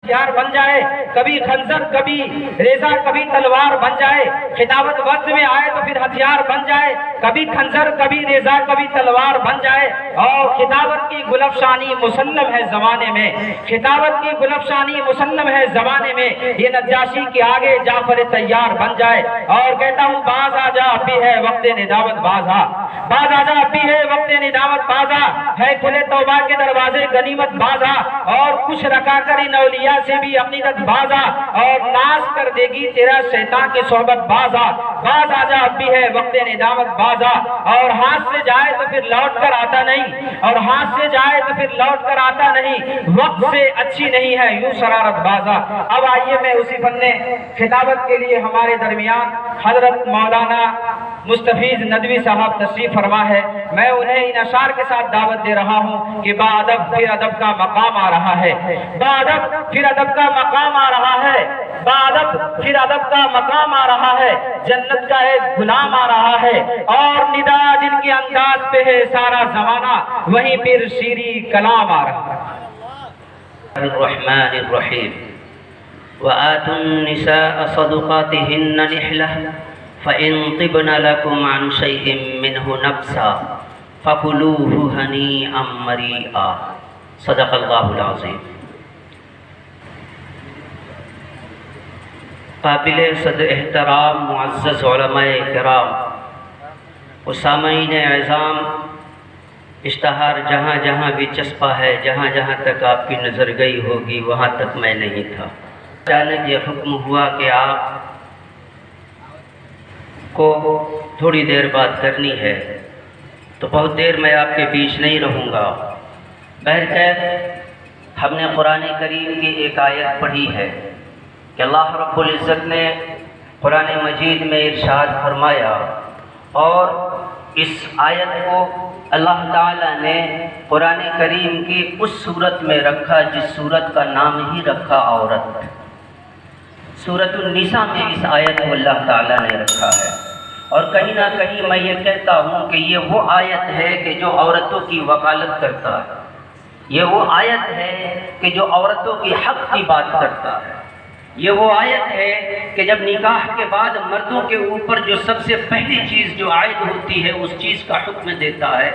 ہتھیار بن جائے، کبھی خنجر کبھی ریزہ کبھی تلوار بن جائے، خطابت وقت میں آئے تو پھر ہتھیار بن جائے، کبھی خنجر کبھی ریزہ کبھی تلوار بن جائے۔ اور خطابت کی گلفشانی مسلم ہے زمانے میں، خطابت کی گلفشانی مسلم ہے زمانے میں، یہ نجاشی کے آگے جعفر تیار بن جائے۔ اور کہتا ہوں باز آ جا اب بھی ہے وقت ندامت، باز آ جا اب بھی ہے وقت ندامت، باز آ ہے کھلے توبہ کے دروازے غنیمت، باز آ اور کچھ رکھا کر ان اولیاء سے بھی عقیدت، باز آ اور ناز کر دے گی تیرا شیطان کی صحبت، باز آ جا اب بھی ہے وقت ندامت، باز آ اور ہاتھ سے جائے تو پھر لوٹ کر آتا نہیں، اور ہاتھ سے جائے تو پھر لوٹ کر آتا نہیں، وقت سے اچھی نہیں ہے یوں شرارت، باز آ۔ اب آئیے میں اسی فن خطابت کے لیے ہمارے درمیان حضرت مولانا مستفیض ندوی صاحب تشریف فرما ہے، میں انہیں ان اشعار کے ساتھ دعوت دے رہا ہوں کہ باادب پھر ادب کا مقام آ رہا ہے، باادب پھر ادب کا مقام آ رہا ہے، باادب پھر ادب کا مقام آ رہا ہے، جنت کا ایک غلام آ رہا ہے، اور ندا جن کے انداز پہ ہے سارا زمانہ وہیں پھر شیریں کلام آ رہا ہے۔ الرحمن الرحیم وآتوا النساء صدقاتهن نحلة فإن طبن لكم عن شيء منه نفسا فكلوه هنيئا مريئا صدق اللہ العظیم۔ قابل صدر احترام معزز علماء کرام و سامعین اعظام، اشتہار جہاں جہاں بھی چسپا ہے، جہاں جہاں تک آپ کی نظر گئی ہوگی وہاں تک میں نہیں تھا۔ اچانک یہ حکم ہوا کہ آپ کو تھوڑی دیر بات کرنی ہے، تو بہت دیر میں آپ کے بیچ نہیں رہوں گا۔ بہرکیف ہم نے قرآن کریم کی ایک آیت پڑھی ہے کہ اللہ رب العزت نے قرآن مجید میں ارشاد فرمایا، اور اس آیت کو اللہ تعالیٰ نے قرآن کریم کی اس صورت میں رکھا جس صورت کا نام ہی رکھا عورت۔ سورۃ النساء میں اس آیت کو اللہ تعالیٰ نے رکھا ہے، اور کہیں نہ کہیں میں یہ کہتا ہوں کہ یہ وہ آیت ہے کہ جو عورتوں کی وکالت کرتا ہے، یہ وہ آیت ہے کہ جو عورتوں کی حق کی بات کرتا ہے، یہ وہ آیت ہے کہ جب نکاح کے بعد مردوں کے اوپر جو سب سے پہلی چیز جو عائد ہوتی ہے اس چیز کا حکم دیتا ہے،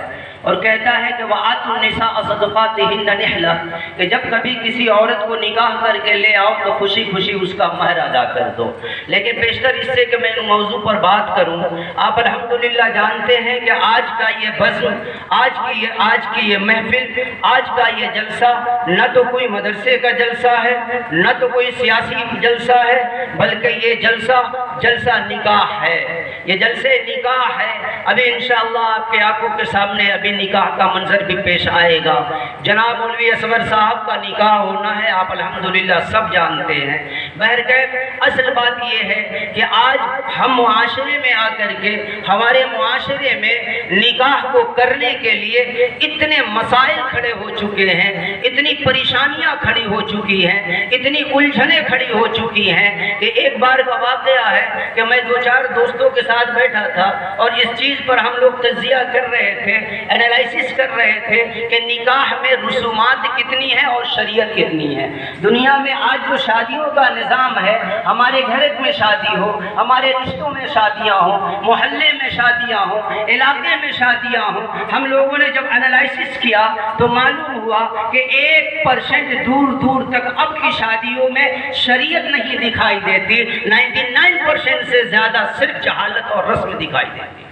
اور کہتا ہے کہ وَآتُوا النِّسَاءَ صَدُقَاتِهِنَّ نِحْلَةً، کہ جب کبھی کسی عورت کو نکاح کر کے لے آؤ تو خوشی خوشی اس کا مہر ادا کر دو۔ لیکن بیشتر اس سے کہ میں ان موضوع پر بات کروں، آپ الحمدللہ جانتے ہیں کہ آج کا یہ بزم، آج کی یہ محفل، آج کا یہ جلسہ نہ تو کوئی مدرسے کا جلسہ ہے، نہ تو کوئی سیاسی جلسہ ہے، بلکہ یہ جلسہ نکاح ہے، یہ جلسے نکاح ہے۔ ابھی انشاءاللہ آپ کے آنکھوں کے سامنے ابھی نکاح کا منظر بھی پیش آئے گا۔ جناب مولوی اصغر صاحب کا نکاح ہونا ہے، آپ الحمدللہ سب جانتے ہیں۔ بہرکیف اصل بات یہ ہے کہ آج ہم معاشرے میں آ کر کے ہمارے معاشرے میں نکاح کو کرنے کے لیے اتنے مسائل کھڑے ہو چکے ہیں، اتنی پریشانیاں کھڑی ہو چکی ہیں، اتنی الجھنیں کھڑی ہو چکی ہیں کہ ایک بار کا واقعہ ہے کہ میں دو چار دوستوں کے ساتھ بیٹھا تھا اور اس چیز پر ہم لوگ تجزیہ کر رہے تھے، انالائسس کر رہے تھے کہ نکاح میں رسومات کتنی ہیں اور شریعت کتنی ہے۔ دنیا میں آج جو شادیوں کا نظام ہے، ہمارے گھر میں شادی ہو، ہمارے رشتوں میں شادیاں ہوں، محلے میں شادیاں ہوں، علاقے میں شادیاں ہوں، ہم لوگوں نے جب انالائسس کیا تو معلوم ہوا کہ 1% دور دور تک اب کی شادیوں میں شریعت نہیں دکھائی دیتی، 99% سے زیادہ صرف جہالت اور رسم دکھائی دیتی۔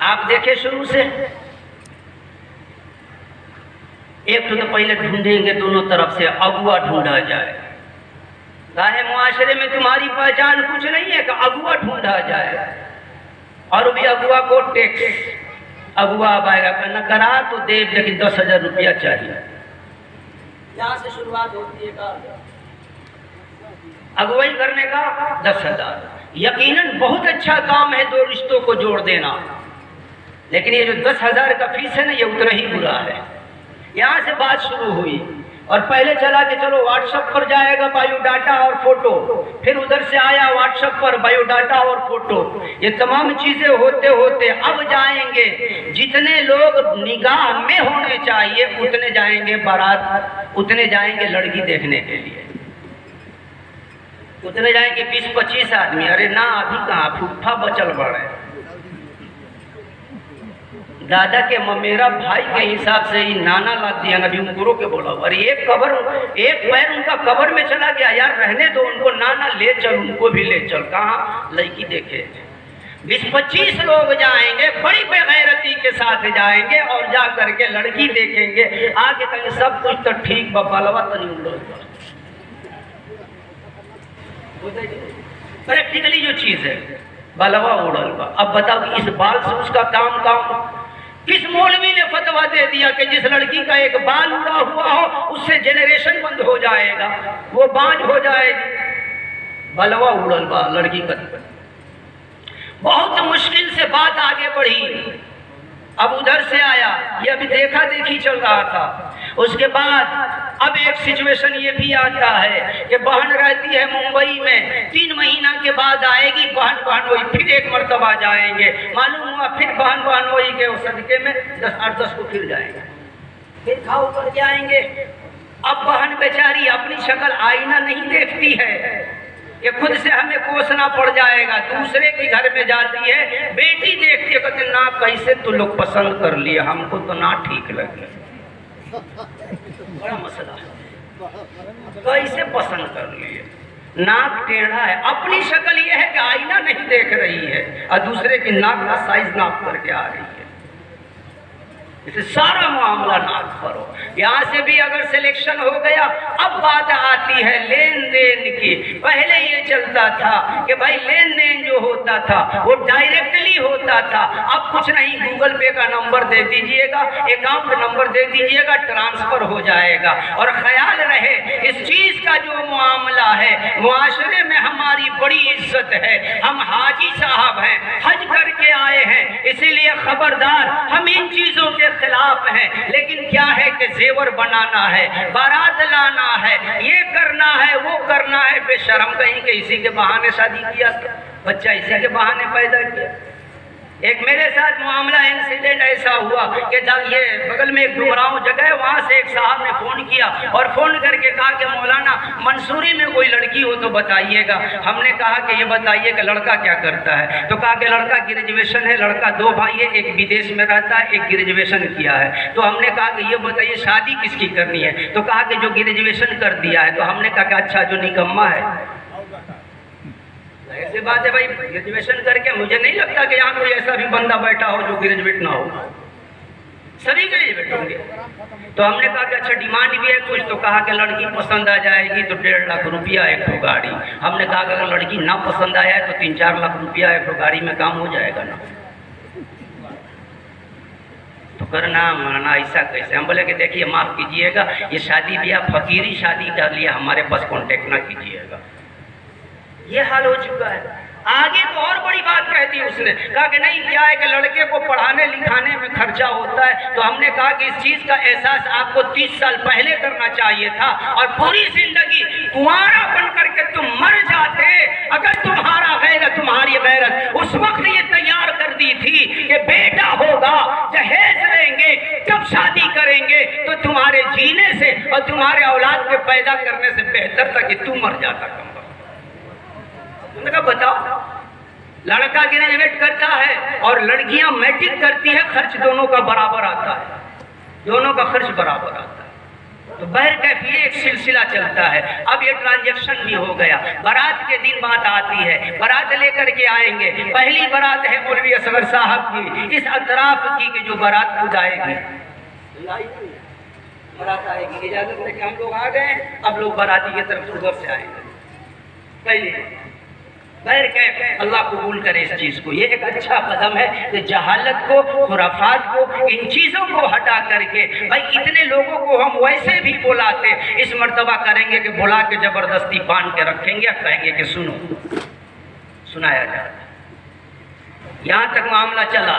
آپ دیکھیں شروع سے ایک تو پہلے ڈھونڈیں گے دونوں طرف سے اغوا ڈھونڈا جائے، ظاہر معاشرے میں تمہاری پہچان کچھ نہیں ہے کہ اغوا ڈھونڈا جائے، اور بھی اغوا کو ٹیکس، اغوا اب آئے گا نہ کرا تو دے لیکن 10,000 روپیہ چاہیے، یہاں سے شروعات ہوتی ہے اغوائی کرنے کا 10,000۔ یقیناً بہت اچھا کام ہے دو رشتوں کو جوڑ دینا، لیکن یہ جو 10,000 کا فیس ہے نا یہ اتنا ہی برا ہے۔ یہاں سے بات شروع ہوئی، اور پہلے چلا کہ چلو واٹس ایپ پر جائے گا بایو ڈاٹا اور فوٹو، پھر ادھر سے آیا واٹس ایپ پر بایو ڈاٹا اور فوٹو، یہ تمام چیزیں ہوتے ہوتے اب جائیں گے جتنے لوگ نگاہ میں ہونے چاہیے اتنے جائیں گے بارات، اتنے جائیں گے لڑکی دیکھنے کے لیے، اتنے جائیں گے 20-25 آدمی۔ ارے نہ ابھی کہاں پھوپھا بچل بڑے، دادا کے میرا بھائی کے حساب سے ہی نانا لاتے ہیں ابھی انکروں کے بولا، اور ایک پیر ان کا قبر میں چلا گیا، یار رہنے دو ان کو، نانا لے چل ان کو بھی لے چل، کہاں لڑکی دیکھے۔ 20-25 لوگ جائیں گے، بڑی بے غیرتی کے ساتھ جائیں گے اور جا کر کے لڑکی دیکھیں گے، آگے تک سب کچھ تو ٹھیک بپالوا تو نہیں لوگ پریکٹیکلی جو چیز ہے بالوا اڑل با۔ اب بتاؤ کہ اس بال سے اس کا کام کس مولوی نے فتویٰ دے دیا کہ جس لڑکی کا ایک بال اڑا ہوا ہو اس سے جنریشن بند ہو جائے گا، وہ بانج ہو جائے گی؟ بالوا اڑل با لڑکی کا۔ بہت مشکل سے بات آگے بڑھی، اب ادھر سے آیا، یہ ابھی دیکھا دیکھی چل رہا تھا، اس کے بعد اب ایک سچویشن یہ بھی آتا ہے کہ بہن رہتی ہے ممبئی میں، 3 مہینہ کے بعد آئے گی بہن ہوئی، پھر ایک مرتبہ جائیں گے، معلوم ہوا پھر بہن ہوئی کے صدقے میں 10 کو پھر جائیں گے، پھر کھاؤ کر کے آئیں گے۔ اب بہن بیچاری اپنی شکل آئینہ نہیں دیکھتی ہے کہ خود سے ہمیں کوسنا پڑ جائے گا، دوسرے کے گھر میں جاتی ہے، بیٹی دیکھتی ہے کہتے نا کیسے تو لوگ پسند کر لیے، ہم کو تو نہ ٹھیک لگے، بڑا مسئلہ ہے، کیسے پسند کر لیے، ناک ٹیڑھا ہے، اپنی شکل یہ ہے کہ آئینہ نہیں دیکھ رہی ہے اور دوسرے کی ناک کا سائز ناپ کر کے آ رہی ہے، اسے سارا معاملہ ناک پر ہو۔ یہاں سے بھی اگر سلیکشن ہو گیا، اب بات آتی ہے لین دین کی۔ پہلے یہ چلتا تھا کہ بھائی لین دین جو ہوتا تھا وہ ڈائریکٹلی ہوتا تھا، اب کچھ نہیں، گوگل پے کا نمبر دے دیجئے گا، اکاؤنٹ نمبر دے دیجئے گا، ٹرانسفر ہو جائے گا۔ اور خیال رہے اس چیز کا جو معاملہ ہے معاشرے میں ہماری بڑی عزت ہے، ہم حاجی صاحب ہیں، حج کر کے آئے ہیں، اسی لیے خبردار ہم ان چیزوں کے خلاف ہیں، لیکن کیا ہے کہ زیور بنانا ہے، بارات لانا ہے، یہ کرنا ہے، وہ کرنا ہے، بے شرم کہیں کہ اسی کے بہانے شادی کیا تھا، بچہ اسی کے بہانے پیدا کیا۔ ایک میرے ساتھ معاملہ انسیڈنٹ ایسا ہوا کہ جب یہ بغل میں ایک ڈمراؤں جگہ ہے، وہاں سے ایک صاحب نے فون کیا اور فون کر کے کہا کہ مولانا منصوری میں کوئی لڑکی ہو تو بتائیے گا۔ ہم نے کہا کہ یہ بتائیے کہ لڑکا کیا کرتا ہے، تو کہا کہ لڑکا گریجویشن ہے، لڑکا 2 بھائی ہے، ایک بدیش میں رہتا ہے، ایک گریجویشن کیا ہے۔ تو ہم نے کہا کہ یہ بتائیے شادی کس کی کرنی ہے، تو کہا کہ جو گریجویشن کر دیا ہے۔ تو ہم نے کہا کہ اچھا جو نکما ہے، ایسی بات ہے بھائی، گریجویشن کر کے مجھے نہیں لگتا کہ یہاں کوئی ایسا بھی بندہ بیٹھا ہو جو گریجویٹ نہ ہو، سبھی گریجویٹ ہوں گے۔ تو ہم نے کہا کہ اچھا ڈیمانڈ بھی ہے کچھ، تو کہا کہ لڑکی پسند آ جائے گی تو 1.5 لاکھ روپیہ ایک تو گاڑی۔ ہم نے کہا کہ اگر لڑکی نہ پسند آیا ہے تو 3-4 لاکھ روپیہ ایک تو گاڑی میں کام ہو جائے گا نا۔ تو کرنا مانا ایسا کیسے؟ ہم بولے کہ دیکھیے معاف کیجئے گا، یہ شادی بیاہ فقیری شادی کے لیے ہمارے پاس کانٹیکٹ نہ کیجئے گا، یہ حال ہو چکا ہے۔ آگے تو اور بڑی بات کہتی اس نے، کہا کہ نہیں کیا ہے کہ لڑکے کو پڑھانے لکھانے میں خرچہ ہوتا ہے، تو ہم نے کہا کہ اس چیز کا احساس آپ کو 30 سال پہلے کرنا چاہیے تھا، اور پوری زندگی کنوارا بن کر کے تم مر جاتے اگر تمہاری غیرت اس وقت یہ تیار کر دی تھی کہ بیٹا ہوگا، جہیز لیں گے، کب شادی کریں گے، تو تمہارے جینے سے اور تمہارے اولاد کے پیدا کرنے سے بہتر تھا کہ تم مر جاتا کم۔ انہوں نے کہا بتاؤ، لڑکا گریجویٹ کرتا ہے اور لڑکیاں میٹرک کرتی ہے، خرچ دونوں کا برابر آتا ہے، دونوں کا خرچ برابر آتا ہے۔ تو بہرکیف یہ ایک سلسلہ چلتا ہے۔ اب یہ ٹرانزیکشن بھی ہو گیا، برات کے دن بات آتی ہے، برات لے کر کے آئیں گے۔ پہلی برات ہے مولوی اصغر صاحب کی، اس اطراف کی کہ جو برات خود آئے گی، برات آئے گی، اجازت ہے کہ ہم لوگ آ گئے ہیں، اب لوگ براتی کی طرف ادھر سے آئیں گے۔ پہلی بہرکیف اللہ قبول کرے اس چیز کو، یہ ایک اچھا قدم ہے کہ جہالت کو، خرافات کو، ان چیزوں کو ہٹا کر کے بھائی اتنے لوگوں کو ہم ویسے بھی بلاتے، اس مرتبہ کریں گے کہ بلا کے زبردستی باندھ کے رکھیں گے، کہیں گے کہ سنو، سنایا جاتا۔ یہاں تک معاملہ چلا،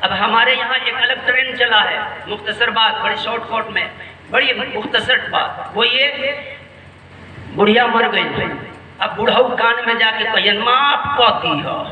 اب ہمارے یہاں ایک الگ ٹرینڈ چلا ہے، مختصر بات، بڑی شارٹ کٹ میں، بڑی مختصر بات، وہ یہ بڑھیا مر گئی، اب بڑھاؤ کان میں جا کے کہین معاف کر دیا۔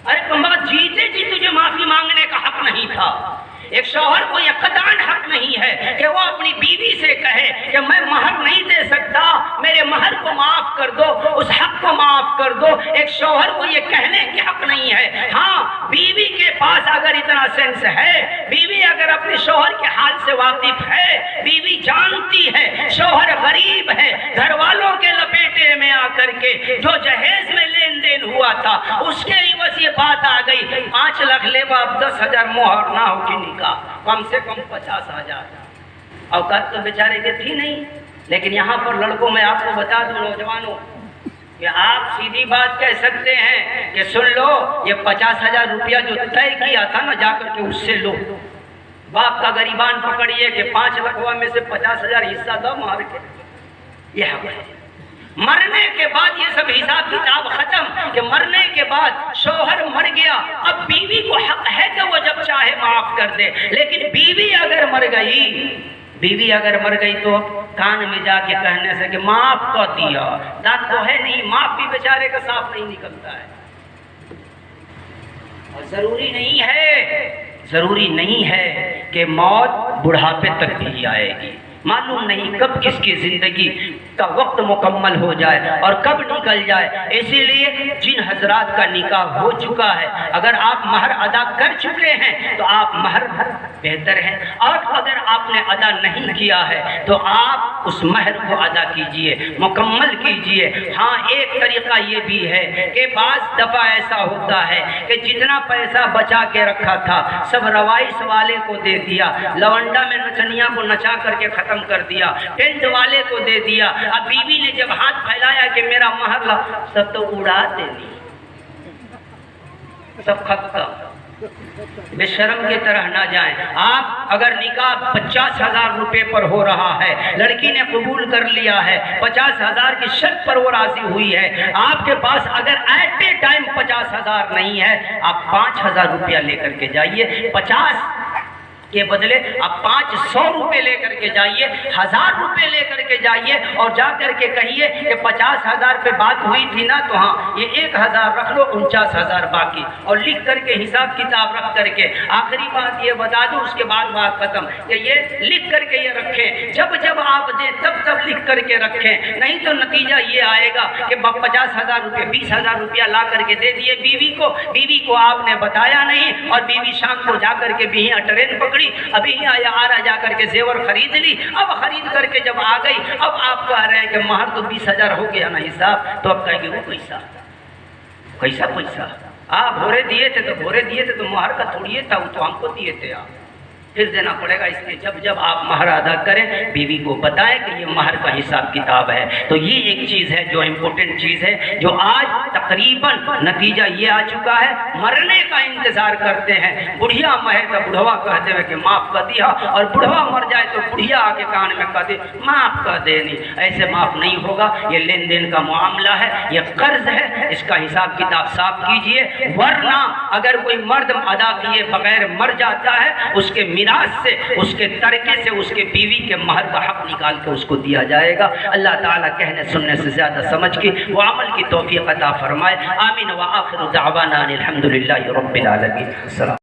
ارے کمبا جیتے جی تجھے معافی مانگنے کا حق نہیں تھا۔ ایک شوہر کو یہ قطعاً حق نہیں ہے کہ وہ اپنی بیوی سے کہے کہ میں مہر نہیں دے سکتا، میرے مہر کو معاف کر دو، اس حق کو معاف کر دو۔ ایک شوہر کو یہ کہنے کی حق نہیں ہے۔ ہاں بیوی کے پاس اگر اتنا سینس ہے، بیوی اگر اپنے شوہر کے حال سے واقف ہے، بیوی جانتی ہے شوہر غریب ہے، گھر والوں کے لپیٹے میں آ کر کے جو جہیز میں لین دین ہوا تھا اس کے عوض یہ بات آ گئی 5 لاکھ لے باپ 10,000 مہر نہ ہو کی نکاح، کم سے کم 50,000۔ اوقات تو بیچارے کے تھی نہیں، لیکن یہاں پر لڑکوں میں آپ کو بتا دوں نوجوانوں کہ آپ سیدھی بات کہہ سکتے ہیں کہ سن لو یہ 50,000 روپیہ جو طے کیا تھا نا جا کر کے اس سے لو، باپ کا غریبان پکڑیے کہ 5 لاکھ میں سے 50,000 حصہ دو مہر کے، یہ حق ہے۔ مرنے کے بعد یہ سب حساب کتاب ختم کہ مرنے کے بعد شوہر مر گیا، اب بیوی کو حق ہے کہ وہ جب چاہے معاف کر دے، لیکن بیوی اگر مر گئی تو کان میں جا کے کہنے سے کہ معاف کر دیا، دانت تو ہے نہیں، معاف بھی بیچارے کا صاف نہیں نکلتا ہے۔ اور ضروری نہیں ہے کہ موت بڑھاپے تک بھی آئے گی، معلوم نہیں کب کس کی زندگی کا وقت مکمل ہو جائے اور کب نکل جائے۔ اسی لیے جن حضرات کا نکاح ہو چکا ہے اگر آپ مہر ادا کر چکے ہیں تو آپ مہر بہتر ہیں، اور اگر آپ نے ادا نہیں کیا ہے تو آپ اس مہر کو ادا کیجئے، مکمل کیجئے۔ ہاں ایک طریقہ یہ بھی ہے کہ بعض دفعہ ایسا ہوتا ہے کہ جتنا پیسہ بچا کے رکھا تھا سب روائس والے کو دے دیا، لونڈا میں نچنیاں کو نچا کر کے ختم کر دیا، ٹینٹ والے کو دے دیا، اب بیوی نے جب ہاتھ پھیلایا کہ میرا مہر لا، سب تو اڑا دینی، سب ختم۔ بے شرم کی طرح نہ جائیں۔ آپ اگر نکاح 50,000 روپے پر ہو رہا ہے، لڑکی نے قبول کر لیا ہے، 50,000 کی شرط پر وہ راضی ہوئی ہے، آپ کے پاس اگر ایٹ اے ٹائم 50,000 نہیں ہے، آپ 5,000 روپیہ لے کر کے جائیے، 50 کے بدلے آپ 500 روپے لے کر کے جائیے، 1000 روپے لے کر کے جائیے، اور جا کر کے کہیے کہ 50,000 پہ بات ہوئی تھی نا تو ہاں یہ 1,000 رکھ لو، 49,000 باقی، اور لکھ کر کے حساب کتاب رکھ کر کے۔ آخری بات یہ بتا دوں اس کے بعد بات ختم، کہ یہ لکھ کر کے یہ رکھیں، جب آپ دیں تب لکھ کر کے رکھیں، نہیں تو نتیجہ یہ آئے گا کہ 50,000 روپے 20,000 روپیہ لا کر کے دے دیے بیوی کو آپ نے بتایا نہیں، اور بیوی شام کو جا کر کے بھی ٹرین پکڑی، ابھی آرہ جا کر کے زیور خرید لی، اب خرید کر کے جب آ گئی، اب آپ کہہ رہے ہیں کہ مہر تو 20,000 ہو گیا نا حساب، تو اب کہیں گے وہ پیسہ آپ بھورے دیے تھے تو مہر کا تھوڑی تھا، وہ تو ہم کو دیے تھے، آپ پھر دینا پڑے گا۔ اس لیے جب آپ مہر ادا کریں بیوی کو بتائیں کہ یہ مہر کا حساب کتاب ہے۔ تو یہ ایک چیز ہے جو امپورٹنٹ چیز ہے، جو آج تقریباً نتیجہ یہ آ چکا ہے، مرنے کا انتظار کرتے ہیں، بڑھیا مہر کا بڑھوا کہتے ہوئے کہ معاف کر دیا، اور بڑھوا مر جائے تو بڑھیا آ کے کان میں کہہ دے معاف کر دے، نہیں ایسے معاف نہیں ہوگا۔ یہ لین دین کا معاملہ ہے، یہ قرض ہے، اس کا حساب کتاب صاف کیجئے، ورنہ اگر کوئی مرد ادا کیے بغیر مر جاتا ہے، اس کے میراث سے، اس کے ترکے سے، اس کے بیوی کے مہر کا حق نکال کے اس کو دیا جائے گا۔ اللہ تعالیٰ کہنے سننے سے زیادہ سمجھ کی وہ عمل کی توفیق عطا فرمائے۔ آمین۔ وآخر دعوانا الحمدللہ رب العالمین۔ السلام